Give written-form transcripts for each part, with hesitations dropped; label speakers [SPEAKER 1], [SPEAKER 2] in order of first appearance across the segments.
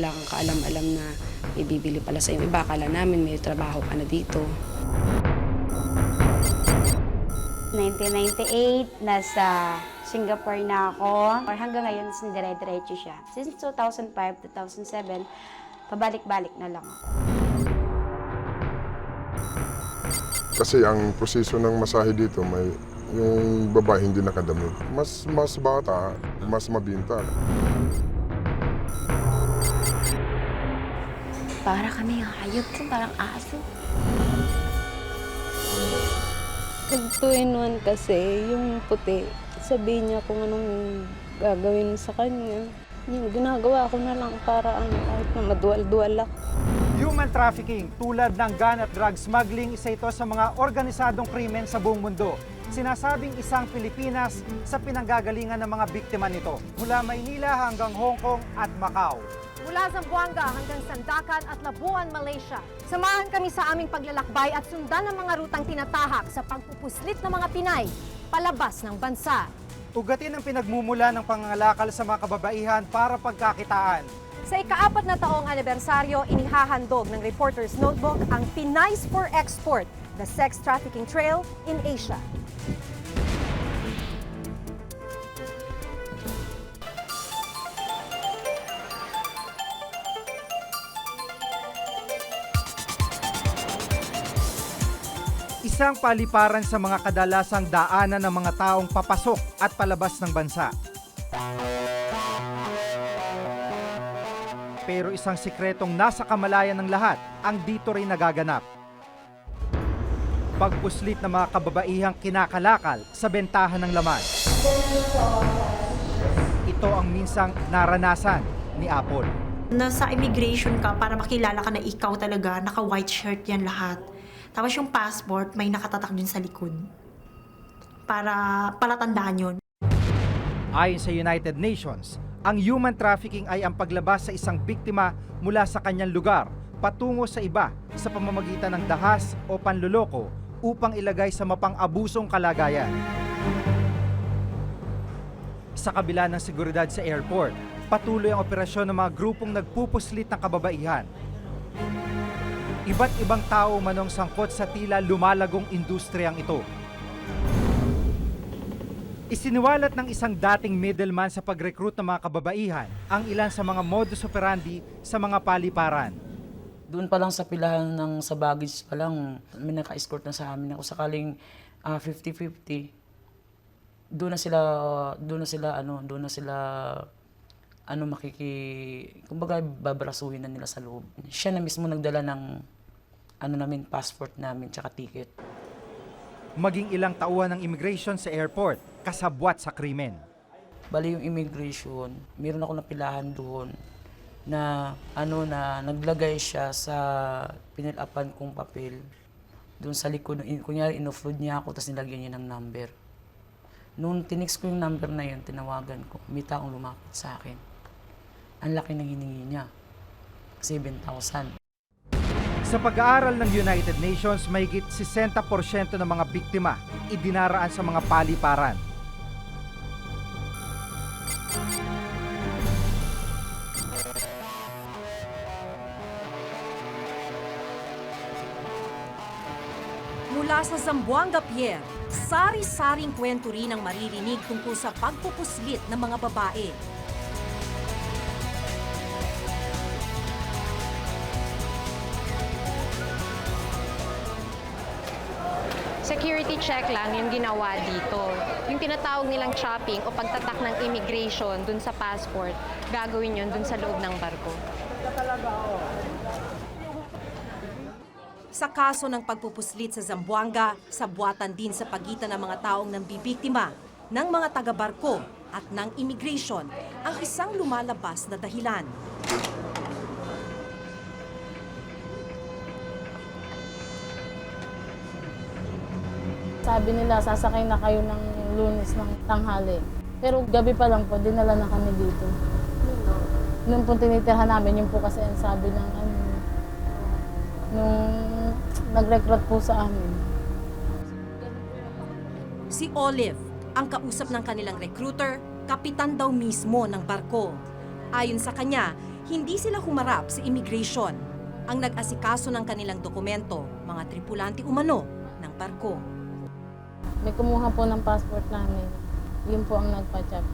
[SPEAKER 1] wala kang kaalam-alam na ibibili pala sa iyo. Iba, akala namin may trabaho ka na dito.
[SPEAKER 2] 1998, nasa Singapore na ako. Hanggang ngayon, dire-diretso siya. Since 2005, 2007, pabalik-balik na lang ako.
[SPEAKER 3] Kasi ang proseso ng masahe dito, yung babae hindi nakadamit. Mas bata, mas mabinta.
[SPEAKER 4] Para kami hayop, parang aso.
[SPEAKER 5] Pag 2-in-1 kasi, yung puti, sabihin niya kung anong gagawin sa kanya. Yung ginagawa ko na lang para kahit na maduwal-duwal ako.
[SPEAKER 6] Human trafficking tulad ng gun at drug smuggling, isa ito sa mga organisadong krimen sa buong mundo. Sinasabing isang Pilipinas sa pinanggagalingan ng mga biktima nito. Mula Maynila hanggang Hong Kong at Macau.
[SPEAKER 7] Mula Zamboanga hanggang Sandakan at Labuan, Malaysia. Samahan kami sa aming paglalakbay at sundan ang mga rutang tinatahak sa pagpupuslit ng mga Pinay palabas ng bansa.
[SPEAKER 6] Ugatin ang pinagmumula ng pangangalakal sa mga kababaihan para pagkakitaan.
[SPEAKER 7] Sa ika-4 na taong anibersaryo, inihahandog ng Reporter's Notebook ang Pinays for Export, the sex trafficking trail in Asia.
[SPEAKER 6] Isang paliparan sa mga kadalasang daanan ng mga taong papasok at palabas ng bansa. Pero isang sikretong nasa kamalayan ng lahat ang dito rin nagaganap. Pagpuslit ng mga kababaihang kinakalakal sa bentahan ng laman. Ito ang minsang naranasan ni Apple.
[SPEAKER 8] Nasa immigration ka para makilala ka na ikaw talaga, naka-white shirt yan lahat. Tapos yung passport, may nakatatak din sa likod. Para palatandaan yun.
[SPEAKER 6] Ayon sa United Nations, ang human trafficking ay ang paglabas sa isang biktima mula sa kanyang lugar patungo sa iba sa pamamagitan ng dahas o panluloko upang ilagay sa mapang-abusong kalagayan. Sa kabila ng seguridad sa airport, patuloy ang operasyon ng mga grupong nagpupuslit ng kababaihan. Iba't ibang tao manong sangkot sa tila lumalagong industriyang ito. Isiniwalat ng isang dating middleman sa pag-recruit ng mga kababaihan ang ilan sa mga modus operandi sa mga paliparan.
[SPEAKER 9] Doon pa lang sa pilahan ng sa baggage pa lang, may naka-escort na sa amin. Ako sakaling 50-50, doon na sila kumbaga babarasuhin na nila sa loob. Siya na mismo nagdala ng passport namin tsaka ticket.
[SPEAKER 6] Maging ilang tauhan ng immigration sa airport, kasabwat sa krimen.
[SPEAKER 9] Bali yung immigration, meron ako napilahan doon na naglagay siya sa pinilapan kong papel doon sa likod. Kunyari in-offload niya ako tapos nilagyan niya ng number. Noong tinix ko yung number na yun, tinawagan ko, may taong lumapit sa akin. Ang laki ng hiningi niya, 7,000.
[SPEAKER 6] Sa pag-aaral ng United Nations, mahigit 60% ng mga biktima idinaraan sa mga paliparan.
[SPEAKER 7] Mula sa Zamboanga Pier, sari-saring kwento rin ang maririnig tungkol sa pagpupuslit ng mga babae.
[SPEAKER 10] Security check lang yung ginawa dito. Yung tinatawag nilang chopping o pagtatak ng immigration dun sa passport, gagawin yun dun sa loob ng barko.
[SPEAKER 7] Sa kaso ng pagpupuslit sa Zamboanga, sabwatan din sa pagitan ng mga taong nambibiktima, ng mga taga-barko at ng immigration ang isang lumalabas na dahilan.
[SPEAKER 5] Sabi nila, sasakay na kayo ng Lunes ng tanghali. Pero gabi pa lang po, dinala na kami dito. Noon po tinitirhan namin, yun po kasi ang sabi ng nung nag-recruit po sa amin.
[SPEAKER 7] Si Olive, ang kausap ng kanilang recruiter, kapitan daw mismo ng barko. Ayon sa kanya, Hindi sila humarap sa immigration. Ang nag-asikaso ng kanilang dokumento, mga tripulante umano ng barko.
[SPEAKER 5] May kumuha po ng passport namin. Yun po ang nagpa-check.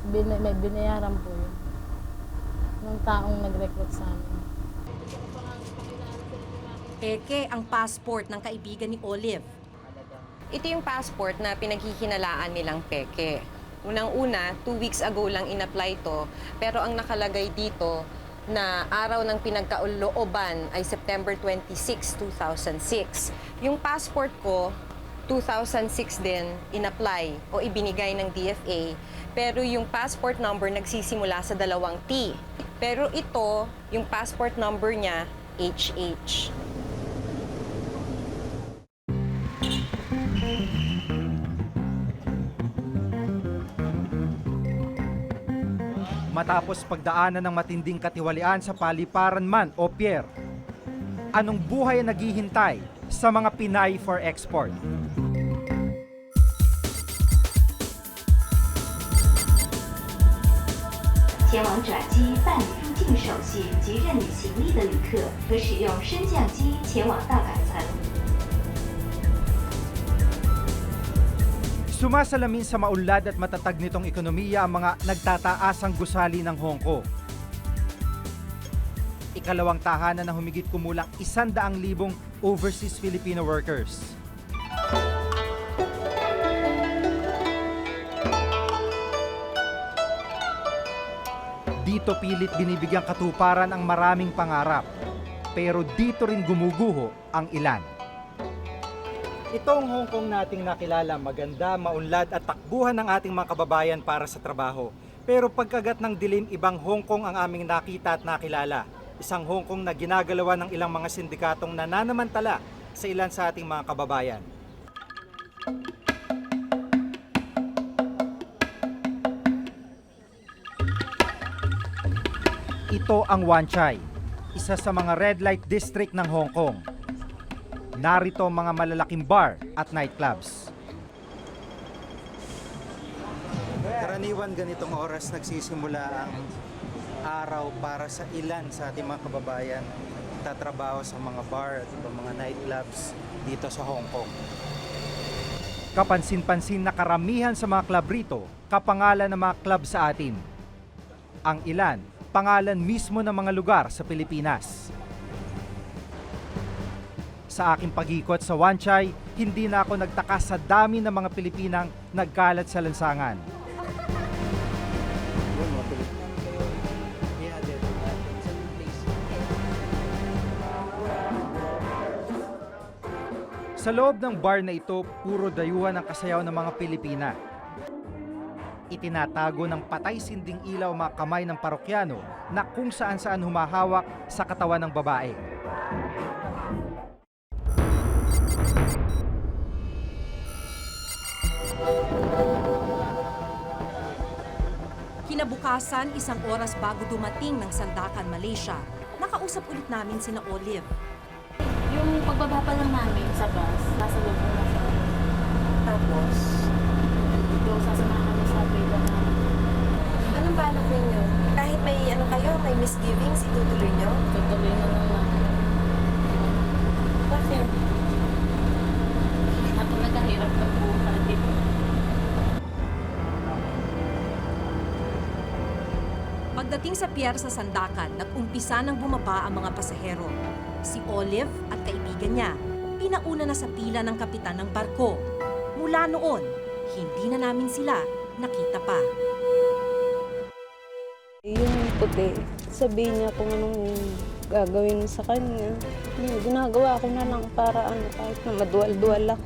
[SPEAKER 5] May binayaran po yun. Nung taong nag-recruit sa amin.
[SPEAKER 7] Peke ang passport ng kaibigan ni Olive.
[SPEAKER 10] Ito yung passport na pinaghihinalaan nilang peke. Unang-una, 2 weeks ago lang in-apply to, pero ang nakalagay dito na araw ng pinagkaulooban ay September 26, 2006. Yung passport ko, 2006 din in-apply o ibinigay ng DFA, pero yung passport number nagsisimula sa 2 T. Pero ito, yung passport number niya, HH.
[SPEAKER 6] Matapos pagdaanan ng matinding katiwalian sa paliparan man o pier, anong buhay ang naghihintay sa mga Pinay for export? Sumasalamin sa maunlad at matatag nitong ekonomiya ang mga nagtataasang gusali ng Hong Kong. Ikalawang tahanan na humigit kumulang 100,000 overseas Filipino workers. Dito pilit binibigyang katuparan ang maraming pangarap, pero dito rin gumuguho ang ilan. Itong Hong Kong nating nakilala, maganda, maunlad at takbuhan ng ating mga kababayan para sa trabaho. Pero pagkagat ng dilim, ibang Hong Kong ang aming nakita at nakilala. Isang Hong Kong na ginagalawan ng ilang mga sindikatong nananamantala sa ilan sa ating mga kababayan. Ito ang Wan Chai, isa sa mga red light district ng Hong Kong. Narito ang mga malalaking bar at nightclubs.
[SPEAKER 11] Karaniwan ganitong oras nagsisimula ang araw para sa ilan sa ating mga kababayan tatrabaho sa mga bar at mga nightclubs dito sa Hong Kong.
[SPEAKER 6] Kapansin-pansin na karamihan sa mga club rito, kapangalan ng mga club sa atin. Ang ilan, pangalan mismo ng mga lugar sa Pilipinas. Sa aking pag-ikot sa Wan Chai, hindi na ako nagtaka sa dami ng mga Pilipinang nagkalat sa lansangan. Sa loob ng bar na ito, puro dayuhan ang kasayaw ng mga Pilipina. Itinatago ng patay-sinding ilaw ang mga kamay ng parokyano na kung saan-saan humahawak sa katawan ng babae.
[SPEAKER 7] Kinabukasan, 1 oras bago dumating ng Sandakan, Malaysia, nakausap ulit namin sina Olive.
[SPEAKER 5] Yung pagbaba pa lang namin sa bus, nasa loob na sa
[SPEAKER 10] Tapos,
[SPEAKER 5] dito, sasamahan kami sa pila na.
[SPEAKER 10] anong balak ninyo? Kahit may may misgivings, itutuloy nyo?
[SPEAKER 5] Tutuloy na naman.
[SPEAKER 10] Bakit?
[SPEAKER 5] Ako nagkahirap ng buhay.
[SPEAKER 7] Pagdating sa pier sa Sandakan, nag-umpisa ng bumaba ang mga pasahero. Si Olive at kaibigan niya, pinauna na sa pila ng kapitan ng barko. Mula noon, hindi na namin sila nakita pa.
[SPEAKER 5] Yung puti, sabihin niya kung anong gagawin sa kanya. Yung ginagawa ko na lang para kahit na maduwal-duwal lang.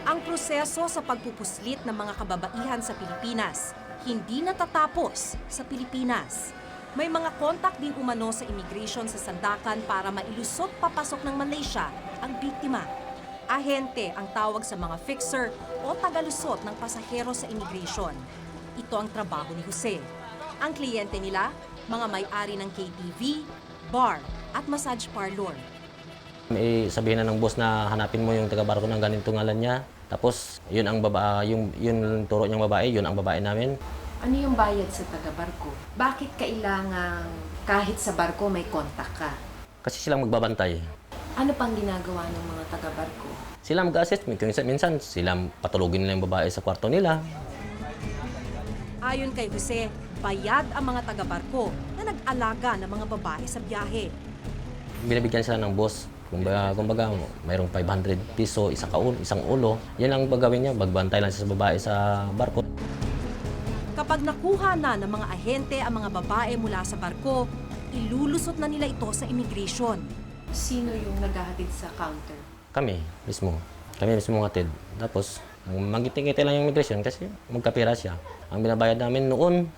[SPEAKER 7] Ang proseso sa pagpupuslit ng mga kababaihan sa Pilipinas hindi natatapos sa Pilipinas. May mga kontak din umano sa immigration sa Sandakan para mailusot papasok ng Malaysia ang biktima. Ahente ang tawag sa mga fixer o tagalusot ng pasahero sa immigration. Ito ang trabaho ni Jose. Ang kliyente nila, mga may-ari ng KTV, bar at massage parlor.
[SPEAKER 12] May sabihin na ng boss na hanapin mo yung taga-barko ng ganito ngalan niya. Tapos, yun ang yung turo niyang babae, yun ang babae namin.
[SPEAKER 10] Ano yung bayad sa taga-barko? Bakit kailangan kahit sa barko may kontak ka?
[SPEAKER 12] Kasi silang magbabantay.
[SPEAKER 10] Ano pang ginagawa ng mga taga-barko?
[SPEAKER 12] Sila mag-assist. Minsan, sila patulugin nila yung babae sa kwarto nila.
[SPEAKER 7] Ayon kay Jose, bayad ang mga taga-barko na nag-alaga ng mga babae sa biyahe.
[SPEAKER 12] Binibigyan sila ng boss. Kumbaga, mayroong 500 piso, isang ulo. Yan ang gagawin niya, magbantay lang siya sa babae sa barko.
[SPEAKER 7] Kapag nakuha na ng mga ahente ang mga babae mula sa barko, ilulusot na nila ito sa immigration.
[SPEAKER 10] Sino yung naghahatid sa counter?
[SPEAKER 12] Kami mismo ngatid. Tapos, magngiti-ngiti lang yung immigration kasi magkapira siya. Ang binabayad namin noon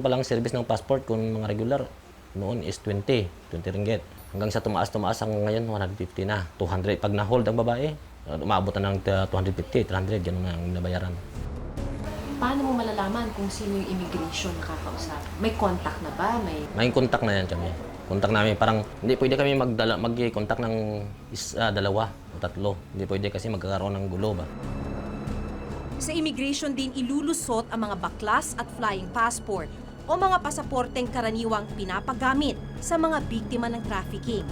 [SPEAKER 12] pa lang service ng passport kung mga regular, noon is 20 ringgit. Hanggang sa tumaas ang ngayon 150 na. 200 pag na-hold ang babae, umabot na ng 250, 300, ganun na ang binabayaran.
[SPEAKER 10] Paano mo malalaman kung sino yung immigration na kakausap? May contact na ba?
[SPEAKER 12] May contact na yan kami. Contact namin, parang hindi pwede kami mag-contact ng dalawa o tatlo. Hindi pwede kasi magkakaroon ng gulo ba.
[SPEAKER 7] Sa immigration din ilulusot ang mga baklas at flying passport o mga pasaporteng karaniwang pinapagamit sa mga biktima ng trafficking.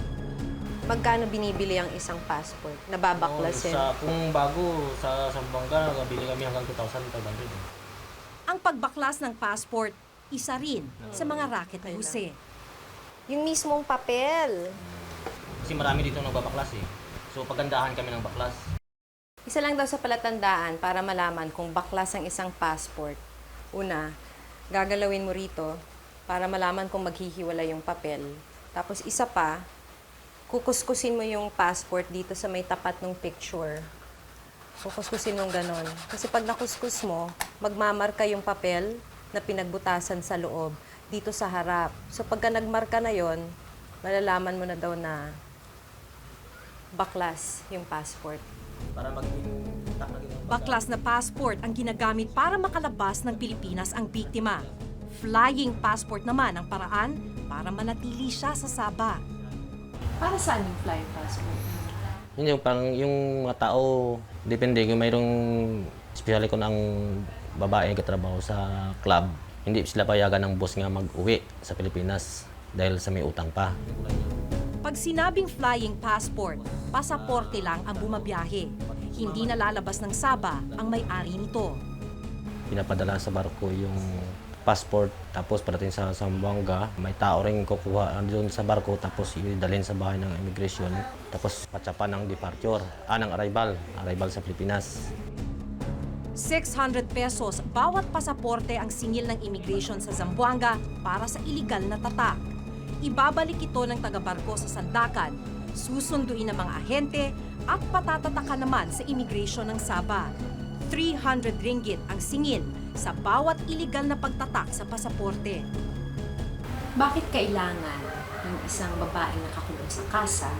[SPEAKER 10] Magkano binibili ang isang passport? Nababaklasin?
[SPEAKER 12] Kung bago sa Zamboanga, nabili kami hanggang 2,500.
[SPEAKER 7] Ang pagbaklas ng passport, isa rin sa mga racket ni Jose.
[SPEAKER 10] Yung mismong papel.
[SPEAKER 12] Kasi marami dito nagbabaklas eh. So pagandahan kami ng baklas.
[SPEAKER 10] Isa lang daw sa palatandaan para malaman kung baklas ang isang passport. Una, gagalawin mo rito para malaman kung maghihiwala yung papel. Tapos isa pa, kukuskusin mo yung passport dito sa may tapat ng picture. Kukuskusin mong ganon. Kasi pag nakuskus mo, magmamarka yung papel na pinagbutasan sa loob dito sa harap. So pagka nagmarka na yon, malalaman mo na daw na baklas yung passport.
[SPEAKER 12] Para
[SPEAKER 7] Baklas na passport ang ginagamit para makalabas ng Pilipinas ang biktima. Flying passport naman ang paraan para manatili siya sa Sabah.
[SPEAKER 10] Para saan yung flying passport?
[SPEAKER 12] Yun yung parang yung mga tao, depende kung mayroong especially kung ang babae katrabaho sa club, hindi sila payagan ng boss nga mag-uwi sa Pilipinas dahil sa may utang pa.
[SPEAKER 7] Pag sinabing flying passport, pasaporte lang ang bumabiyahe. Hindi na lalabas ng Sabah ang may-ari nito.
[SPEAKER 12] Pinapadala sa barko yung passport, tapos parating sa Zamboanga, may tao rin kukuha doon sa barko, tapos idalhin sa bahay ng immigration, tapos patsapan ng departure, ng arrival sa Pilipinas.
[SPEAKER 7] 600 pesos bawat pasaporte ang singil ng immigration sa Zamboanga para sa iligal na tatak. Ibabalik ito ng taga-barko sa Sandakan, susunduin ng mga ahente at patatatakan naman sa immigration ng Sabah. 300 ringgit ang singil sa bawat iligal na pagtatak sa pasaporte.
[SPEAKER 10] Bakit kailangan ng isang babaeng nakakulong sa kasa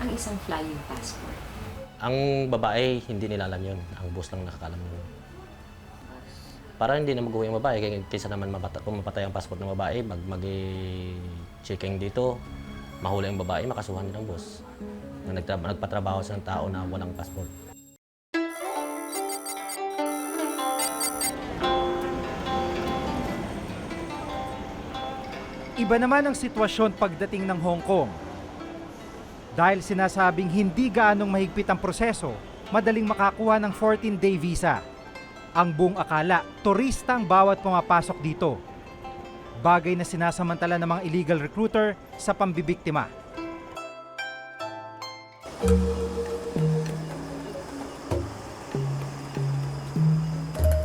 [SPEAKER 10] ang isang flying passport?
[SPEAKER 12] Ang babae, hindi nila alam yun. Ang boss lang nakakalam yun. Para hindi na mag-uwi ang babae, kaysa naman kung mapatay ang passport ng babae, mag-checking dito, mahuli ang babae, makasuhan din ang boss. Nagpatrabaho sa tao na walang passport.
[SPEAKER 6] Iba naman ang sitwasyon pagdating ng Hong Kong. Dahil sinasabing hindi gaanong mahigpit ang proseso, madaling makakuha ng 14-day visa. Ang buong akala, turista ang bawat pumapasok dito. Bagay na sinasamantala ng mga illegal recruiter sa pambibiktima.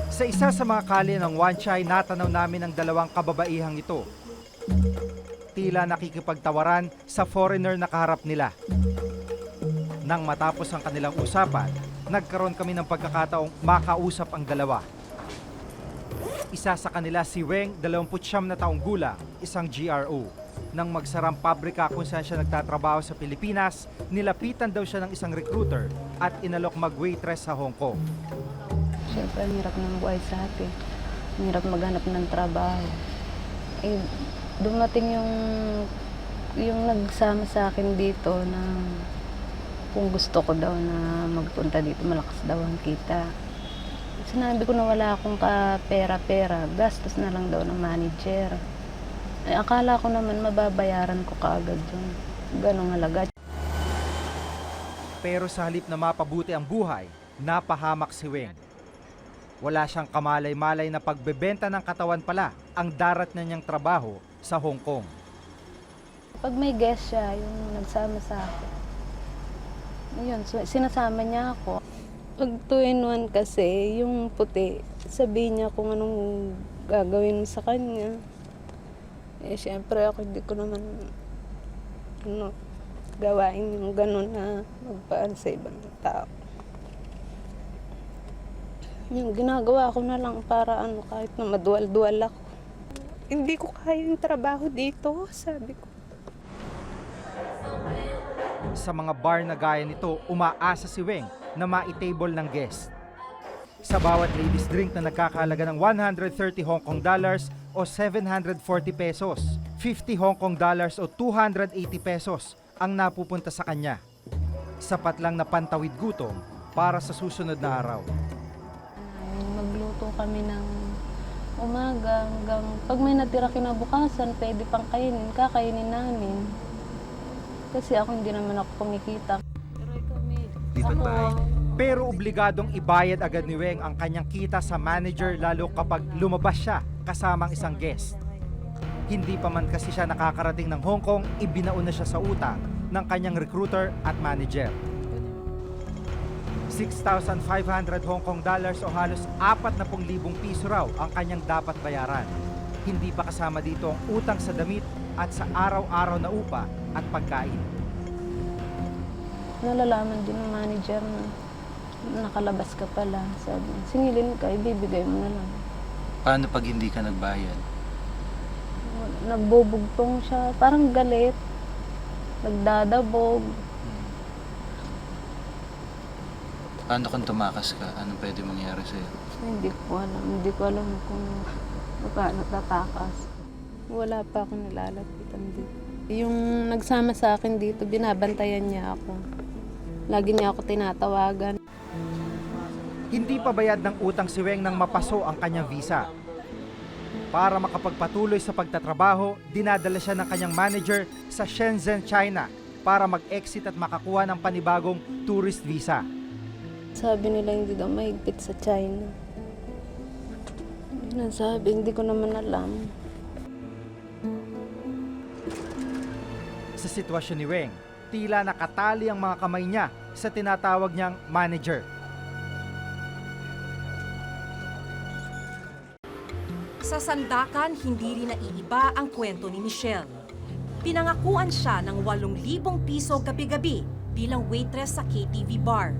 [SPEAKER 6] Sa isa sa mga kalye ng Wan Chai, natanaw namin ang dalawang kababaihang ito. Tila nakikipagtawaran sa foreigner na kaharap nila. Nang matapos ang kanilang usapan, nagkaroon kami ng pagkakataong makausap ang dalawa. Isa sa kanila si Weng, 29 na taong gulang, isang GRO. Nang magsarang pabrika kung saan siya nagtatrabaho sa Pilipinas, nilapitan daw siya ng isang recruiter at inalok mag-waitress sa Hong Kong.
[SPEAKER 5] Siyempre, ang hirap ng buhay sa atin. Ang hirap maghanap ng trabaho. Dumating yung Yung nagsama sa akin dito na kung gusto ko daw na magpunta dito, malakas daw ang kita. Sinabi ko na wala akong pera-pera, gastos na lang daw ng manager. Ay, akala ko naman mababayaran ko kaagad yun. Ganong halaga.
[SPEAKER 6] Pero sa halip na mapabuti ang buhay, napahamak si Weng. Wala siyang kamalay-malay na pagbebenta ng katawan pala ang darat na niyang trabaho sa Hong Kong.
[SPEAKER 5] Pag may guest siya, yung nagsama sa akin, yun, sinasama niya ako. Pag 2-in-1 kasi, yung puti, sabihin niya kung anong gagawin mo sa kanya. Eh, syempre ako hindi ko naman gawain yung gano'n na magpaan sa ibang tao. Yung ginagawa ko na lang para kahit na maduwal-duwal ako. Hindi ko kaya yung trabaho dito, sabi ko.
[SPEAKER 6] Sa mga bar na gaya nito, umaasa si Weng na ma-table ng guest. Sa bawat ladies drink na nagkakahalaga ng 130 Hong Kong dollars o 740 pesos, 50 Hong Kong dollars o 280 pesos ang napupunta sa kanya. Sapat lang na pantawid gutom para sa susunod na araw.
[SPEAKER 5] Magluto kami ng umaga hanggang pag may natira kinabukasan, pwede pang kainin, kakainin namin. Kasi ako hindi naman ako kumikita.
[SPEAKER 6] Pero obligadong ibayad agad ni Weng ang kanyang kita sa manager lalo kapag lumabas siya kasamang isang guest. Hindi pa man kasi siya nakakarating ng Hong Kong, ibinaon na siya sa utang ng kanyang recruiter at manager. 6,500 Hong Kong dollars o halos 40,000 piso raw ang kanyang dapat bayaran. Hindi pa kasama dito ang utang sa damit at sa araw-araw na upa at pagkain.
[SPEAKER 5] Nalalaman din ng manager na nakalabas ka pala. Sabi niya, singilin ka, ibibigay mo na lang.
[SPEAKER 11] Paano pag hindi ka nagbayad?
[SPEAKER 5] Nagbubugtong siya, parang galit. Nagdadabog.
[SPEAKER 11] Paano kung tumakas ka? Anong pwede mangyari sa'yo?
[SPEAKER 5] Hindi ko alam kung paano tatakas. Wala pa akong nilalapitan dito. Yung nagsama sa akin dito, binabantayan niya ako. Lagi niya ako tinatawagan.
[SPEAKER 6] Hindi pa bayad ng utang si Weng nang mapaso ang kanyang visa. Para makapagpatuloy sa pagtatrabaho, dinadala siya ng kanyang manager sa Shenzhen, China para mag-exit at makakuha ng panibagong tourist visa.
[SPEAKER 5] Sabi nila hindi daw mahigpit sa China. Yun ang sabi, hindi ko naman alam.
[SPEAKER 6] Sa sitwasyon ni Weng, tila nakatali ang mga kamay niya sa tinatawag niyang manager.
[SPEAKER 7] Sa Sandakan, hindi rin naiiba ang kwento ni Michelle. Pinangakuan siya ng 8,000 piso gabi-gabi bilang waitress sa KTV bar.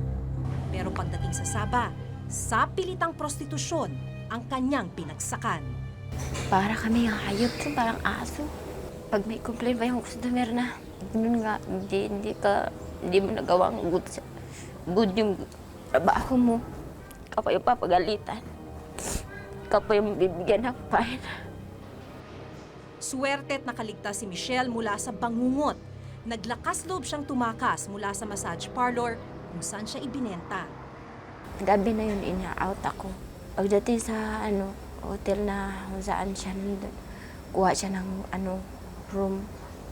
[SPEAKER 7] Pero pagdating sa Saba, sa pilitang prostitusyon ang kanyang pinagsakan.
[SPEAKER 4] Para kami ang hayop, parang aso. Pag may complaint pa yung customer na, ganun nga, hindi mo nagawang good yung trabaho mo. Kapag yung papagalitan. Kapag yung bibigyan ng fine.
[SPEAKER 7] Swerte at nakaligtas si Michelle mula sa bangungot. Naglakas loob siyang tumakas mula sa massage parlor kung saan siya ibinenta.
[SPEAKER 4] Gabi na yun, ina-out ako. Pagdating sa hotel na kung saan siya nandun, kuha siya ng room.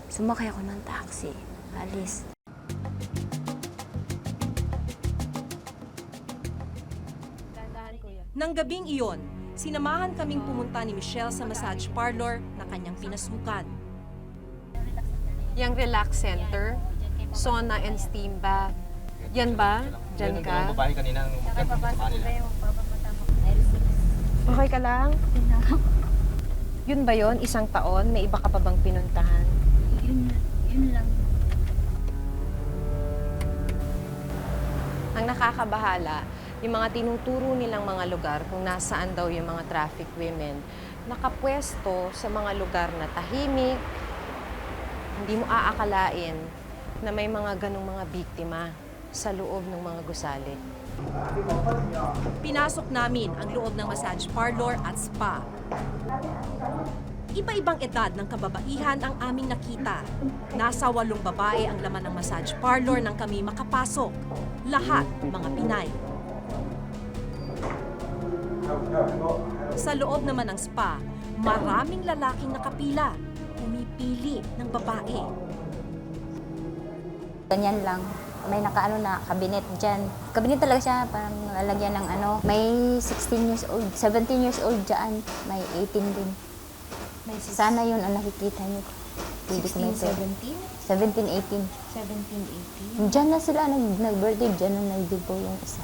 [SPEAKER 4] Sumakay ako ng taxi. Alis.
[SPEAKER 7] Nang gabing iyon, sinamahan kaming pumunta ni Michelle sa massage parlor na kanyang pinasukan.
[SPEAKER 10] Yung relax center, sauna and steam bath. Yan ba? Diyan ka? Okay ka lang? Yun ba yon? Isang taon? May iba ka pa bang pinuntahan?
[SPEAKER 4] Yun lang.
[SPEAKER 10] Ang nakakabahala, yung mga tinuturo nilang mga lugar kung nasaan daw yung mga traffic women, nakapwesto sa mga lugar na tahimik, hindi mo aakalain na may mga ganong mga biktima sa loob ng mga gusali.
[SPEAKER 7] Pinasok namin ang loob ng massage parlor at spa. Iba-ibang edad ng kababaihan ang aming nakita. Nasa 8 babae ang laman ng massage parlor nang kami makapasok. Lahat mga Pinay. Sa loob naman ng spa, maraming lalaking nakapila, pumipili ng babae.
[SPEAKER 4] Ganyan lang. May nakaano na kabinet dyan. Kabinet talaga siya, parang lalagyan ng ano. May 16 years old, 17 years old dyan. May 18 din. Sana yun ang nakikita niyo. 16, 17? 17, 18. 17, 18? Dyan na sila nag-birthday, dyan na nag-dibo yung isa.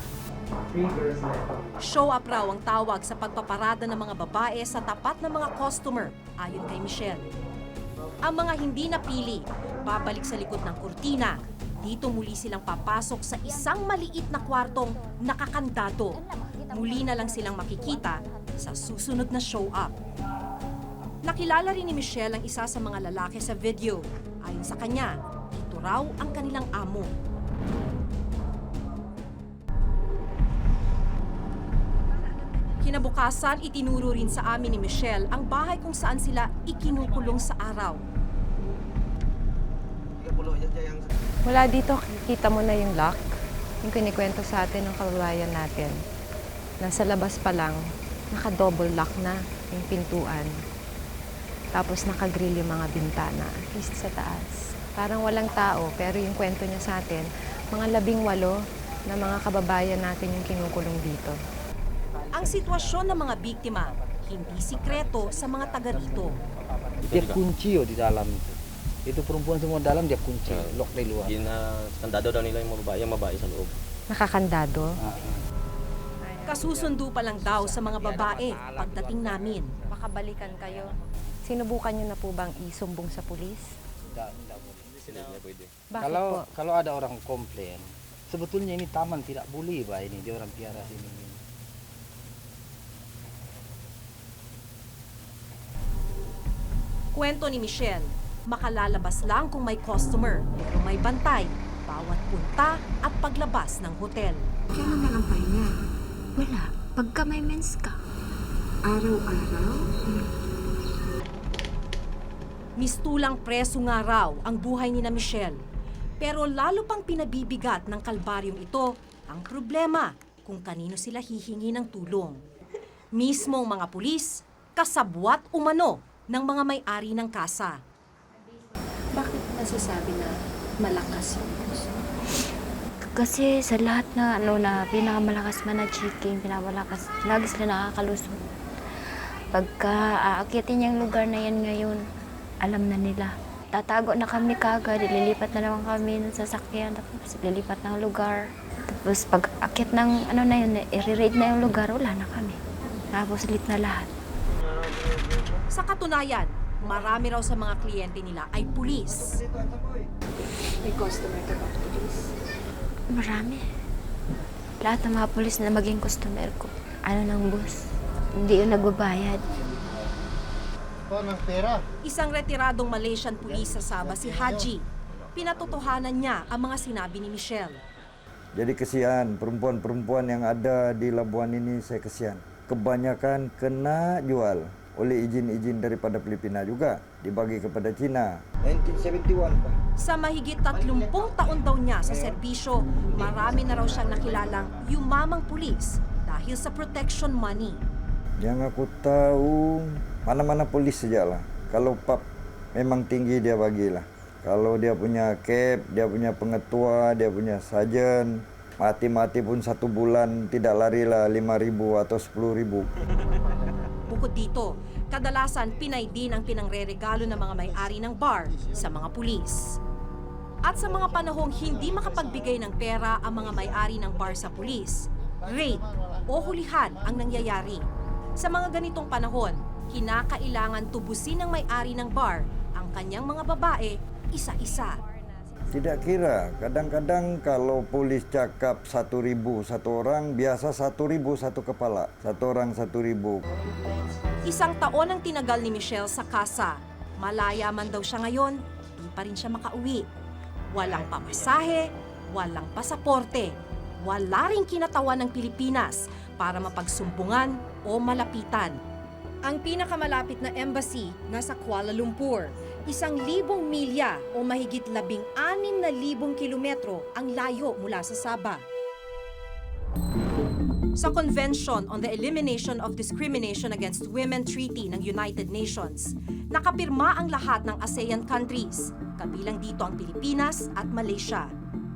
[SPEAKER 7] Show up raw ang tawag sa pagpaparada ng mga babae sa tapat ng mga customer, ayon kay Michelle. Ang mga hindi napili, babalik sa likod ng kurtina. Dito muli silang papasok sa isang maliit na kwartong nakakandado. Muli na lang silang makikita sa susunod na show up. Nakilala rin ni Michelle ang isa sa mga lalaki sa video. Ayon sa kanya, ito raw ang kanilang amo. Kinabukasan, itinuro rin sa amin ni Michelle ang bahay kung saan sila ikinukulong sa araw.
[SPEAKER 10] Mula dito, kita mo na yung lock, yung kinikwento sa atin ng kababayan natin. Nasa labas pa lang, naka-double lock na yung pintuan. Tapos naka-grill yung mga bintana, at least sa taas. Parang walang tao, pero yung kwento niya sa atin, mga 18 na mga kababayan natin yung kinukulong dito.
[SPEAKER 7] Ang sitwasyon ng mga biktima, hindi sikreto sa mga taga rito.
[SPEAKER 13] Dia kunci di dalam itu. Itu perempuan semua dalam, dia kunci, lock dari luar.
[SPEAKER 12] Kandado daw nila yung babae sa loob.
[SPEAKER 10] Nakakandado.
[SPEAKER 7] Kasusundo pa lang daw sa mga babae pagdating namin.
[SPEAKER 10] Makabalikan kayo. Sinubukan niyo na po bang isumbong sa pulis?
[SPEAKER 13] Tidak boleh.
[SPEAKER 10] Bakit
[SPEAKER 13] Kalau
[SPEAKER 10] po?
[SPEAKER 13] kalau ada orang komplain, sebetulnya ini taman tidak boleh, Pak, ini dia orang piara sini.
[SPEAKER 7] Kwento ni Michelle, makalalabas lang kung may customer, pero may bantay, bawat punta at paglabas ng hotel.
[SPEAKER 4] Kailan na lang pahinga? Wala. Pagka may mens ka. Araw-araw?
[SPEAKER 7] Mistulang preso nga raw ang buhay ni na Michelle. Pero lalo pang pinabibigat ng kalbaryong ito ang problema kung kanino sila hihingi ng tulong. Mismong mga pulis, kasabwat umano ng mga may-ari ng kasa.
[SPEAKER 1] Bakit nasasabi na malakas yung puso?
[SPEAKER 4] Kasi sa lahat na na pinakamalakas man na chicken, pinakamalakas, lagi sila nakakalusot. Pagka aakyatin yung lugar na yan ngayon, alam na nila. Tatago na kami kagad, lilipat na naman kami ng sasakyan, tapos lilipat ng lugar. Tapos pag akyat ng i-raid na yung lugar, wala na kami. Tapos lit na lahat.
[SPEAKER 7] Sa katunayan, marami raw sa mga kliyente nila ay pulis.
[SPEAKER 1] May customer ka ba, pulis?
[SPEAKER 4] Marami. Lahat ng mga pulis na maging customer ko, ng bus, hindi yung nagbabayad.
[SPEAKER 7] Isang retiradong Malaysian pulis sa Sabah si Haji. Pinatotohanan niya ang mga sinabi ni Michelle.
[SPEAKER 14] Jadi kesian perempuan-perempuan yang ada di Labuan ini, saya kesian. Kebanyakan kena jual oleh izin-izin daripada Filipina juga, dibagi kepada Cina. 1971 Pak.
[SPEAKER 7] Sa mahigit 30 taon daw niya sa serbisyo, marami na raw siyang nakilalang yumamang pulis dahil sa protection money.
[SPEAKER 14] Yang aku tahu, mana-mana polis sajalah. Kalau pap memang tinggi dia bagilah. Kalau dia punya cap, dia punya pengetua, dia punya sarjan, mati-mati pun 1 bulan tidak larilah 5.000 atau 10.000.
[SPEAKER 7] Bukod dito, kadalasan Pinay din ang pinangreregalo ng mga may-ari ng bar sa mga pulis. At sa mga panahong hindi makapagbigay ng pera ang mga may-ari ng bar sa pulis, raid o hulihan ang nangyayari. Sa mga ganitong panahon, kinakailangan tubusin ng may-ari ng bar ang kanyang mga babae isa-isa.
[SPEAKER 14] Tidak kira, kadang-kadang kalau polis cakap 1.000 satu orang, biasa 1.000 satu kepala, satu orang 1.000.
[SPEAKER 7] Isang taon ang tinagal ni Michelle sa kasa. Malaya man daw siya ngayon, di pa rin siya makauwi. Walang pamasahe, walang pasaporte, wala ring kinatawan ng Pilipinas para mapagsumbungan o malapitan. Ang pinakamalapit na embassy nasa Kuala Lumpur. 1,000 milya o mahigit 16,000 kilometro ang layo mula sa Sabah. Sa Convention on the Elimination of Discrimination Against Women Treaty ng United Nations, nakapirma ang lahat ng ASEAN countries, kabilang dito ang Pilipinas at Malaysia.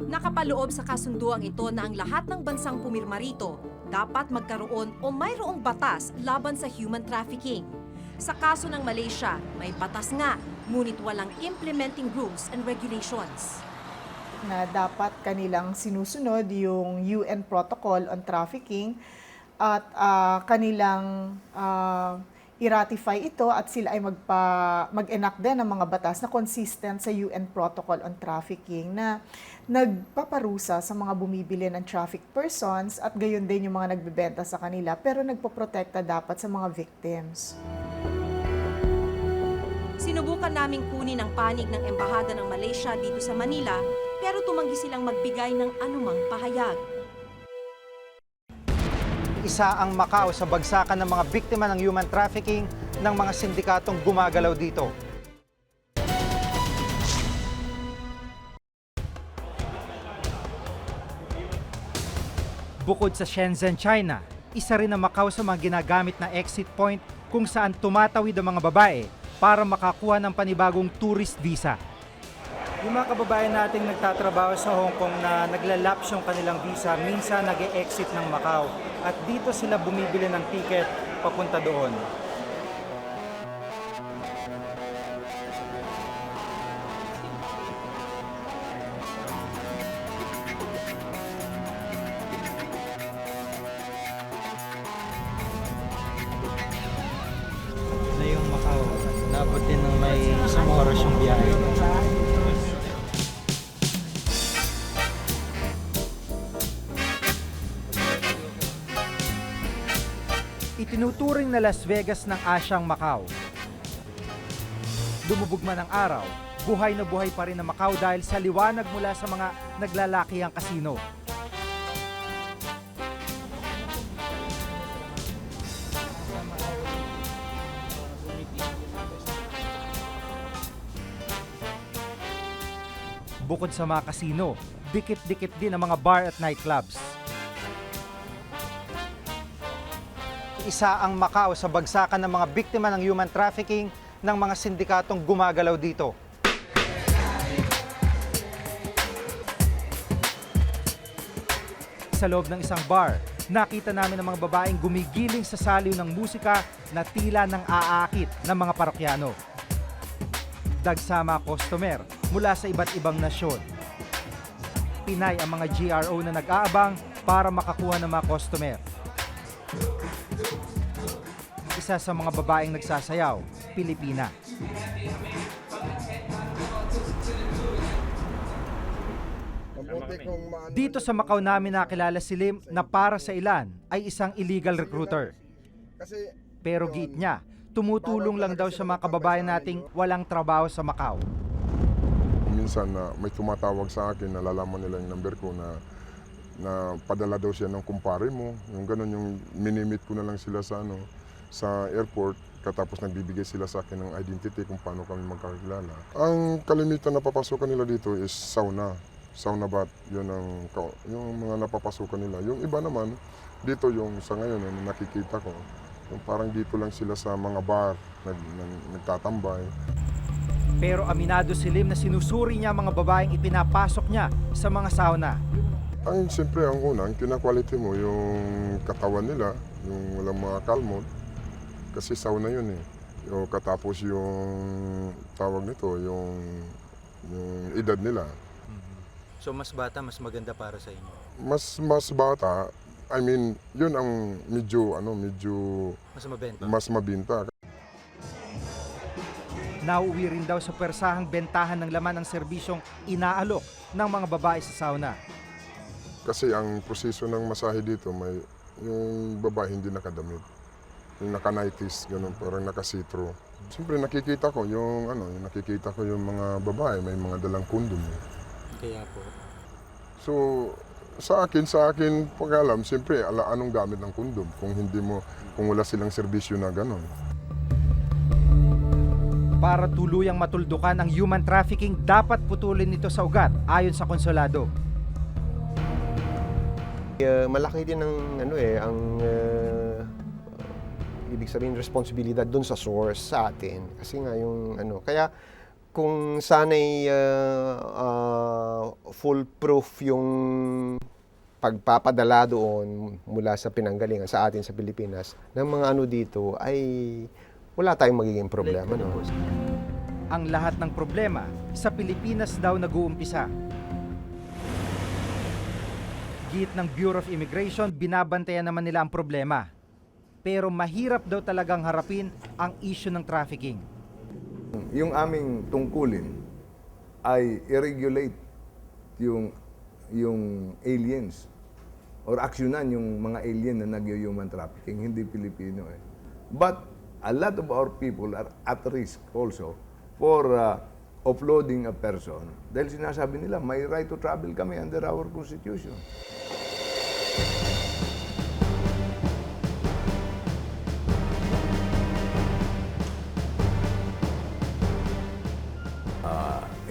[SPEAKER 7] Nakapaloob sa kasunduang ito na ang lahat ng bansang pumirma rito dapat magkaroon o mayroong batas laban sa human trafficking. Sa kaso ng Malaysia, may batas nga, ngunit walang implementing rules and regulations.
[SPEAKER 15] Na dapat kanilang sinusunod yung UN Protocol on Trafficking at kanilang i-ratify ito at sila ay mag-enact din ng mga batas na consistent sa UN Protocol on Trafficking na nagpaparusa sa mga bumibili ng traffic persons at gayon din yung mga nagbebenta sa kanila pero nagpoprotekta dapat sa mga victims.
[SPEAKER 7] Sinubukan naming kunin ang panig ng Embahada ng Malaysia dito sa Manila pero tumanggi silang magbigay ng anumang pahayag.
[SPEAKER 11] Isa ang Macau sa bagsakan ng mga biktima ng human trafficking ng mga sindikatong gumagalaw dito.
[SPEAKER 6] Bukod sa Shenzhen, China, isa rin ang Macau sa mga ginagamit na exit point kung saan tumatawid ang mga babae para makakuha ng panibagong tourist visa.
[SPEAKER 11] Yung mga kababayan nating nagtatrabaho sa Hong Kong na naglalapse yung kanilang visa, minsan nag-e-exit ng Macau at dito sila bumibili ng ticket papunta doon. Na yung Macau, naabot din ng may isang oras yung biyahe.
[SPEAKER 6] Itinuturing na Las Vegas ng Asyang Macau. Lumubog man ang araw, buhay na buhay pa rin ang Macau dahil sa liwanag mula sa mga naglalakihang kasino. Bukod sa mga kasino, dikit-dikit din ang mga bar at nightclubs.
[SPEAKER 11] Isa ang Macau sa bagsakan ng mga biktima ng human trafficking ng mga sindikatong gumagalaw dito.
[SPEAKER 6] Sa loob ng isang bar, nakita namin ang mga babaeng gumigiling sa saliw ng musika na tila ng aakit ng mga parokyano. Dagsama customer mula sa iba't ibang nasyon. Pinay ang mga GRO na nag-aabang para makakuha ng mga customer. Isa sa mga babaeng nagsasayaw, Pilipina. Dito sa Macau namin nakilala si Lim na para sa ilan ay isang illegal recruiter. Pero giit niya, tumutulong lang daw sa mga kababayan nating walang trabaho sa Macau.
[SPEAKER 3] Minsan na may tumatawag sa akin, nalalaman nila yung number ko na padala daw siya ng kumpare mo. Yung ganun, yung minimit ko na lang sila sa airport, katapos nagbibigay sila sa akin ng identity kung paano kami magkakilala. Ang kalimitan na papasukan nila dito is sauna. Sauna bath, yun yung mga napapasukan nila. Yung iba naman, dito yung sa ngayon, yung nakikita ko, yung parang dito lang sila sa mga bar, nagtatambay.
[SPEAKER 6] Pero aminado si Lim na sinusuri niya mga babaeng ipinapasok niya sa mga sauna.
[SPEAKER 3] Siyempre, ang una, ang kina-quality mo, yung katawan nila, yung walang mga kalmot, kasi sauna yun eh. Katapos yung tawag nito, yung edad nila.
[SPEAKER 11] So mas bata, mas maganda para sa inyo?
[SPEAKER 3] Mas bata, I mean, yun ang medyo mas mabenta.
[SPEAKER 6] Nauwi rin daw sa persahang bentahan ng laman ng serbisyong inaalok ng mga babae sa sauna.
[SPEAKER 3] Kasi ang proseso ng masahe dito, yung babae hindi nakadamit. Yung naka-nighties, ganun, parang naka-see-through. Siyempre nakikita ko yung mga babae, may mga dalang kondom.
[SPEAKER 11] Kaya po.
[SPEAKER 3] So, sa akin, pag alam, siyempre, anong gamit ng kondom kung wala silang serbisyo na ganun.
[SPEAKER 6] Para tuluyang matuldukan ang human trafficking, dapat putulin ito sa ugat ayon sa konsulado.
[SPEAKER 16] Malaki din ibig sabihin responsibilidad doon sa source sa atin. Kasi nga kaya kung sana'y foolproof yung pagpapadala doon mula sa pinanggalingan sa atin sa Pilipinas ng mga dito ay wala tayong magiging problema. No?
[SPEAKER 6] Ang lahat ng problema sa Pilipinas daw nag-uumpisa. Git ng Bureau of Immigration, binabantayan naman nila ang problema. Pero mahirap daw talagang harapin ang issue ng trafficking.
[SPEAKER 17] Yung aming tungkulin ay i-regulate yung aliens or aksyonan yung mga alien na nag-human trafficking, hindi Pilipino. But a lot of our people are at risk also for offloading a person dahil sinasabi nila may right to travel kami under our constitution.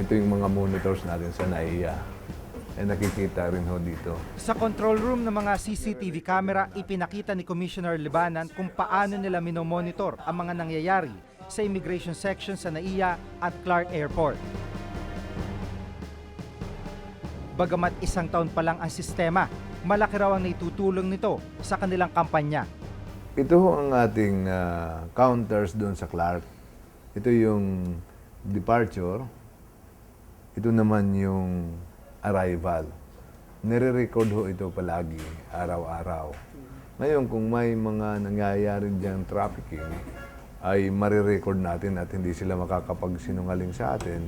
[SPEAKER 17] Ito yung mga monitors natin sa NAIA. Nakikita rin ho dito.
[SPEAKER 6] Sa control room ng mga CCTV camera, ipinakita ni Commissioner Libanan kung paano nila minomonitor ang mga nangyayari sa immigration section sa NAIA at Clark Airport. Bagamat 1 taon pa lang ang sistema, malaki raw ang naitutulong nito sa kanilang kampanya.
[SPEAKER 17] Ito ho ang ating counters doon sa Clark. Ito yung departure. Ito naman yung arrival. Nire-record ho ito palagi, araw-araw. Ngayon, kung may mga nangyayari diyang trafficking, ay marirecord natin at hindi sila makakapagsinungaling sa atin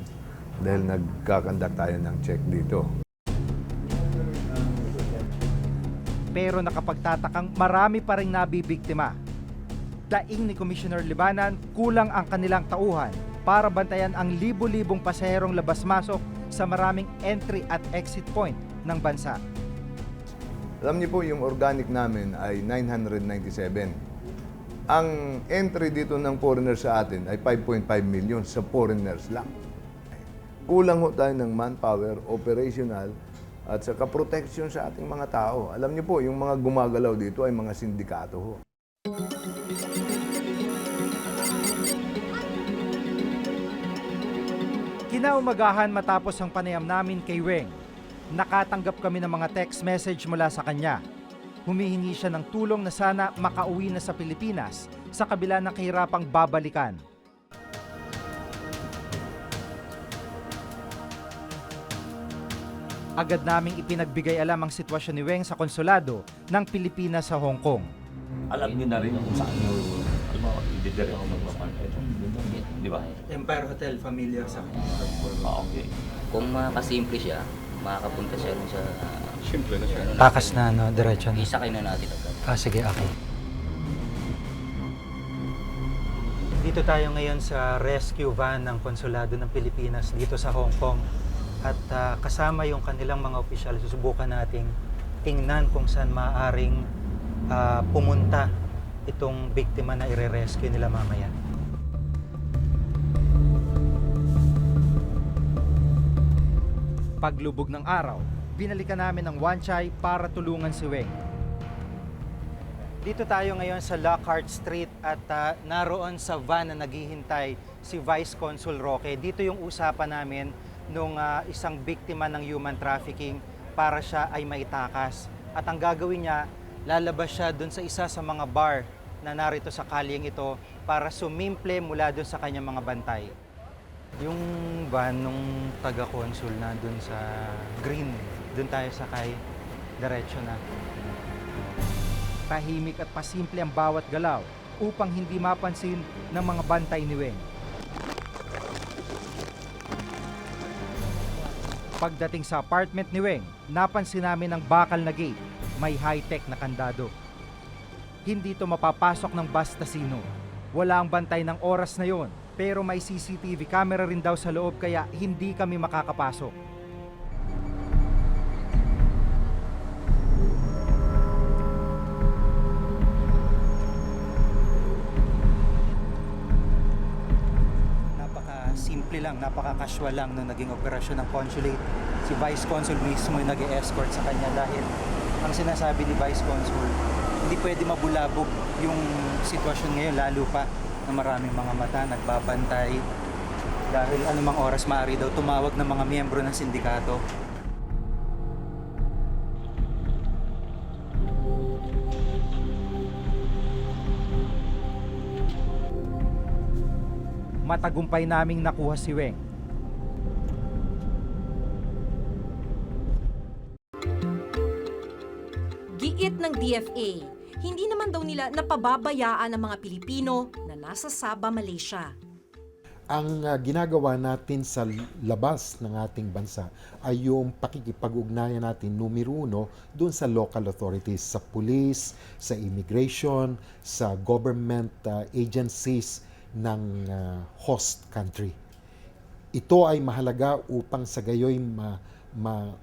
[SPEAKER 17] dahil nagkakandak tayo ng check dito.
[SPEAKER 6] Pero nakapagtatakang marami pa rin nabibiktima. Daing ni Commissioner Libanan, kulang ang kanilang tauhan para bantayan ang libo-libong pasaherong labas-masok sa maraming entry at exit point ng bansa.
[SPEAKER 17] Alam niyo po, yung organic namin ay 997. Ang entry dito ng foreigners sa atin ay 5.5 million sa foreigners lang. Kulang ho tayo ng manpower, operational, at saka protection sa ating mga tao. Alam niyo po, yung mga gumagalaw dito ay mga sindikato ho.
[SPEAKER 6] Kinaumagahan matapos ang panayam namin kay Weng, nakatanggap kami ng mga text message mula sa kanya. Humihingi siya ng tulong na sana makauwi na sa Pilipinas sa kabila ng kahirapang babalikan. Agad naming ipinagbigay alam ang sitwasyon ni Weng sa konsulado ng Pilipinas sa Hong Kong.
[SPEAKER 18] Alam niyo na rin kung saan nyo, i-direct ako magpapartner. Di ba?
[SPEAKER 11] Empire Hotel, familiar sa akin.
[SPEAKER 18] Okay.
[SPEAKER 19] Kung makasimple siya, makakapunta siya sa...
[SPEAKER 11] Simple na siya.
[SPEAKER 19] Takas
[SPEAKER 11] na, diretso na.
[SPEAKER 19] Isakay na natin agad.
[SPEAKER 11] Sige, okay. Dito tayo ngayon sa rescue van ng Konsulado ng Pilipinas dito sa Hong Kong. At kasama yung kanilang mga opisyal, susubukan nating tingnan kung saan maaaring pumunta itong biktima na ire-rescue nila mamaya.
[SPEAKER 6] Paglubog ng araw, binalikan namin ang Wan Chai para tulungan si Weng.
[SPEAKER 11] Dito tayo ngayon sa Lockhart Street at naroon sa van na naghihintay si Vice Consul Roque. Dito yung usapan namin nung isang biktima ng human trafficking para siya ay maitakas. At ang gagawin niya, lalabas siya dun sa isa sa mga bar na narito sa kalyeng ito para sumimple mula dun sa kanyang mga bantay. Yung van nung taga-consul na dun sa green, dun tayo sakay, diretso na.
[SPEAKER 6] Tahimik at pasimple ang bawat galaw upang hindi mapansin ng mga bantay ni Weng. Pagdating sa apartment ni Weng, napansin namin ang bakal na gate, may high-tech na kandado. Hindi ito mapapasok ng basta sino. Wala ang bantay ng oras na yon, pero may CCTV camera rin daw sa loob kaya hindi kami makakapasok.
[SPEAKER 11] simple lang, napaka-casual lang nung naging operasyon ng consulate. Si Vice Consul mismo yung nag-escort sa kanya dahil ang sinasabi ni Vice Consul, hindi pwede mabulabog yung sitwasyon ngayon, lalo pa na maraming mga mata nagbabantay dahil anumang oras maaari daw tumawag ng mga miyembro ng sindikato.
[SPEAKER 6] Matagumpay naming nakuha si Weng.
[SPEAKER 7] Giit ng DFA, hindi naman daw nila napababayaan ang mga Pilipino na nasa Sabah, Malaysia.
[SPEAKER 20] Ang ginagawa natin sa labas ng ating bansa ay yung pakikipag-ugnayan natin numero 1 doon sa local authorities, sa police, sa immigration, sa government agencies ng host country. Ito ay mahalaga upang sa gayoy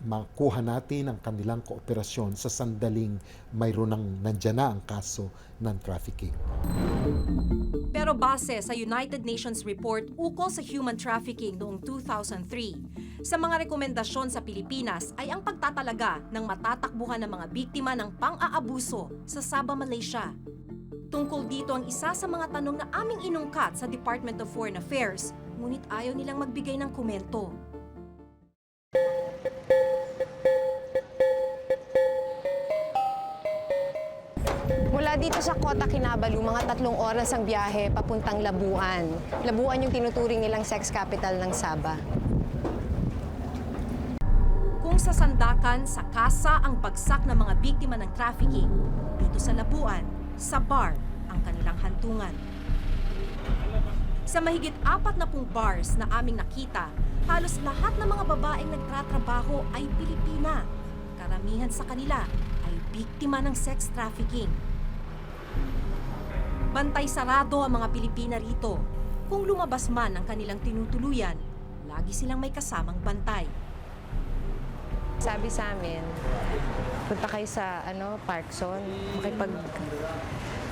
[SPEAKER 20] makuha natin ang kanilang kooperasyon sa sandaling mayroon nandyan na ang kaso ng trafficking.
[SPEAKER 7] Pero base sa United Nations report ukol sa human trafficking noong 2003, sa mga rekomendasyon sa Pilipinas ay ang pagtatalaga ng matatakbuhan ng mga biktima ng pang-aabuso sa Sabah, Malaysia. Tungkol dito ang isa sa mga tanong na aming inungkat sa Department of Foreign Affairs, ngunit ayaw nilang magbigay ng komento.
[SPEAKER 10] Mula dito sa Kota Kinabalu, mga 3 oras ang biyahe papuntang Labuan. Labuan yung tinuturing nilang sex capital ng Sabah.
[SPEAKER 7] Kung sa Sandakan, sa Kasa ang bagsak ng mga biktima ng trafficking, dito sa Labuan, sa bar ang kanilang hantungan. Sa mahigit 40 bars na aming nakita, halos lahat ng mga babaeng nagtatrabaho ay Pilipina. Karamihan sa kanila ay biktima ng sex trafficking. Bantay sarado ang mga Pilipina rito. Kung lumabas man ang kanilang tinutuluyan, lagi silang may kasamang bantay.
[SPEAKER 10] Sabi sa amin, punta kayo sa Parkson,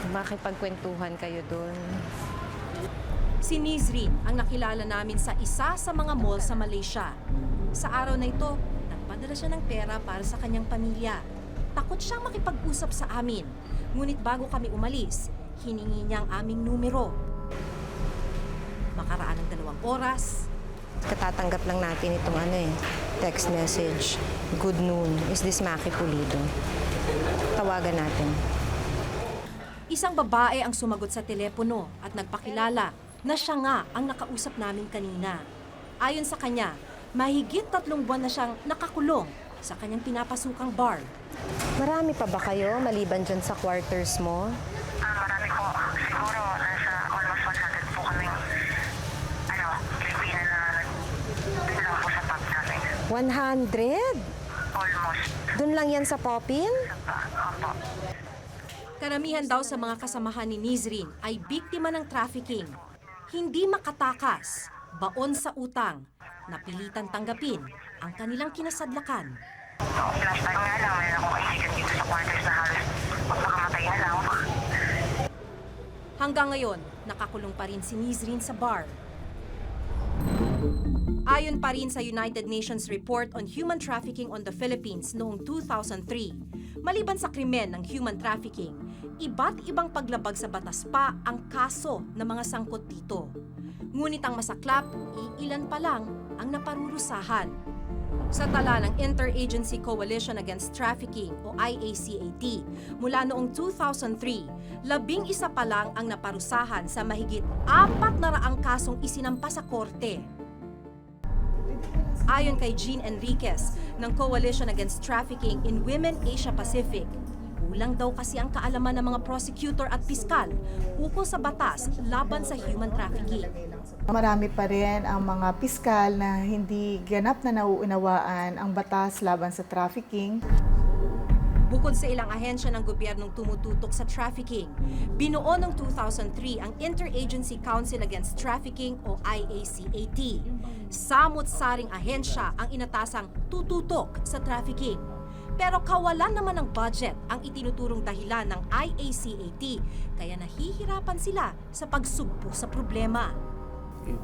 [SPEAKER 10] makipagkwentuhan kayo doon.
[SPEAKER 7] Si Nizrin ang nakilala namin sa isa sa mga mall sa Malaysia. Sa araw na ito, nagpadala siya ng pera para sa kanyang pamilya. Takot siyang makipag-usap sa amin. Ngunit bago kami umalis, hiningi niya ang aming numero. Makaraan ng 2 oras,
[SPEAKER 10] Katatanggap lang natin itong text message. Good noon, is this Maki Pulido? Tawagan natin.
[SPEAKER 7] Isang babae ang sumagot sa telepono at nagpakilala na siya nga ang nakausap namin kanina. Ayon sa kanya, mahigit 3 buwan na siyang nakakulong sa kanyang pinapasukang bar.
[SPEAKER 10] Marami pa ba kayo maliban dyan sa quarters mo?
[SPEAKER 21] Marami po. Siguro nasa almost 100 po kaming Pilipina na pinalaman po sa pub namin.
[SPEAKER 10] 100?
[SPEAKER 21] Almost.
[SPEAKER 10] Doon lang yan sa Popin?
[SPEAKER 21] Opo.
[SPEAKER 7] Karamihan daw sa mga kasamahan ni Nizrin ay biktima ng trafficking. Hindi makatakas, baon sa utang, napilitan tanggapin ang kanilang kinasadlakan.
[SPEAKER 21] Last time nga lang, mayroon akong kaibigan dito sa quarters na halos magpakamatay na lang.
[SPEAKER 7] Hanggang ngayon, nakakulong pa rin si Nizrin sa bar. Ayon pa rin sa United Nations Report on Human Trafficking on the Philippines noong 2003, maliban sa krimen ng human trafficking, iba't ibang paglabag sa batas pa ang kaso ng mga sangkot dito. Ngunit ang masaklap, iilan pa lang ang naparurusahan. Sa tala ng Interagency Coalition Against Trafficking o IACAT, mula noong 2003, 11 pa lang ang naparusahan sa mahigit 400 kasong isinampa sa korte. Ayon kay Jean Enriquez ng Coalition Against Trafficking in Women Asia Pacific, kulang daw kasi ang kaalaman ng mga prosecutor at piskal ukol sa batas laban sa human trafficking.
[SPEAKER 15] Marami pa rin ang mga piskal na hindi ganap na nauunawaan ang batas laban sa trafficking.
[SPEAKER 7] Bukod sa ilang ahensya ng gobyernong tumututok sa trafficking, binuo noong 2003 ang Interagency Council Against Trafficking o IACAT. Samot-saring ahensya ang inatasang tututok sa trafficking. Pero kawalan naman ng budget ang itinuturong dahilan ng IACAT, kaya nahihirapan sila sa pagsugpo sa problema.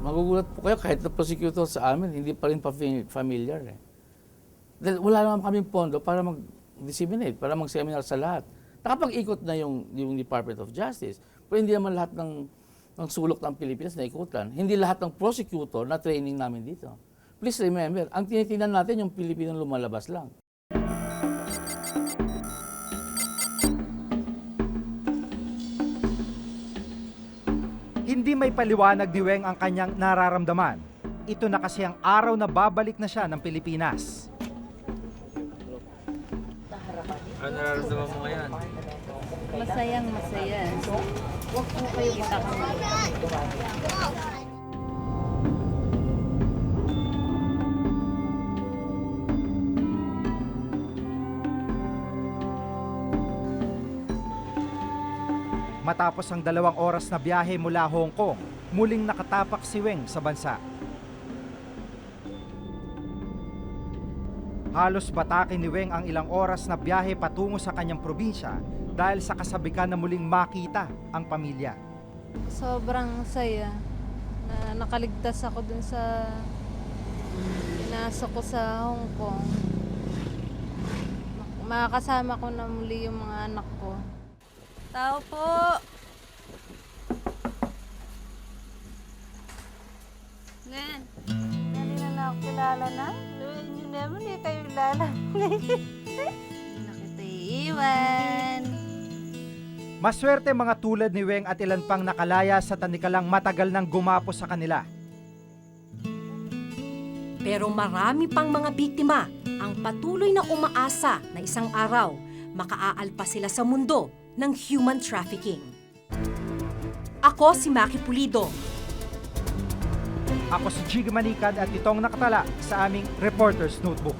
[SPEAKER 2] Magugulat po kayo kahit na prosecutor sa amin, hindi pa rin familiar eh. Dahil wala naman kaming pondo para mag-disseminate, para mag-seminar sa lahat. Nakapag-ikot na yung Department of Justice, pero hindi naman lahat ng sulok ng Pilipinas na ikutan. Hindi lahat ng prosecutor na training namin dito. Please remember, ang tinitingnan natin yung Pilipinong lumalabas lang.
[SPEAKER 6] Hindi may paliwanag ni Weng ang kanyang nararamdaman. Ito na kasi ang araw na babalik na siya ng Pilipinas.
[SPEAKER 18] Ano nararamdaman mo ngayon?
[SPEAKER 5] Masayang masaya. Huwag po kayo matakot.
[SPEAKER 6] Matapos ang 2 oras na biyahe mula Hong Kong, muling nakatapak si Weng sa bansa. Halos batakin ni Weng ang ilang oras na biyahe patungo sa kanyang probinsya dahil sa kasabikan na muling makita ang pamilya.
[SPEAKER 5] Sobrang saya na nakaligtas ako dun sa pinasok ko sa Hong Kong. Makakasama ko na muli yung mga anak ko. Tao po! Glenn, kanina na ako kilala na. Hindi naman eh kayo kilala. Nakita iiwan.
[SPEAKER 6] Maswerte mga tulad ni Weng at ilan pang nakalaya sa tanikalang matagal nang gumapo sa kanila.
[SPEAKER 7] Pero marami pang mga biktima ang patuloy na umaasa na isang araw makaaalpa sila sa mundo ng human trafficking. Ako si Maki Pulido.
[SPEAKER 6] Ako si Jiggy Manikad at itong nakatala sa aming Reporter's Notebook.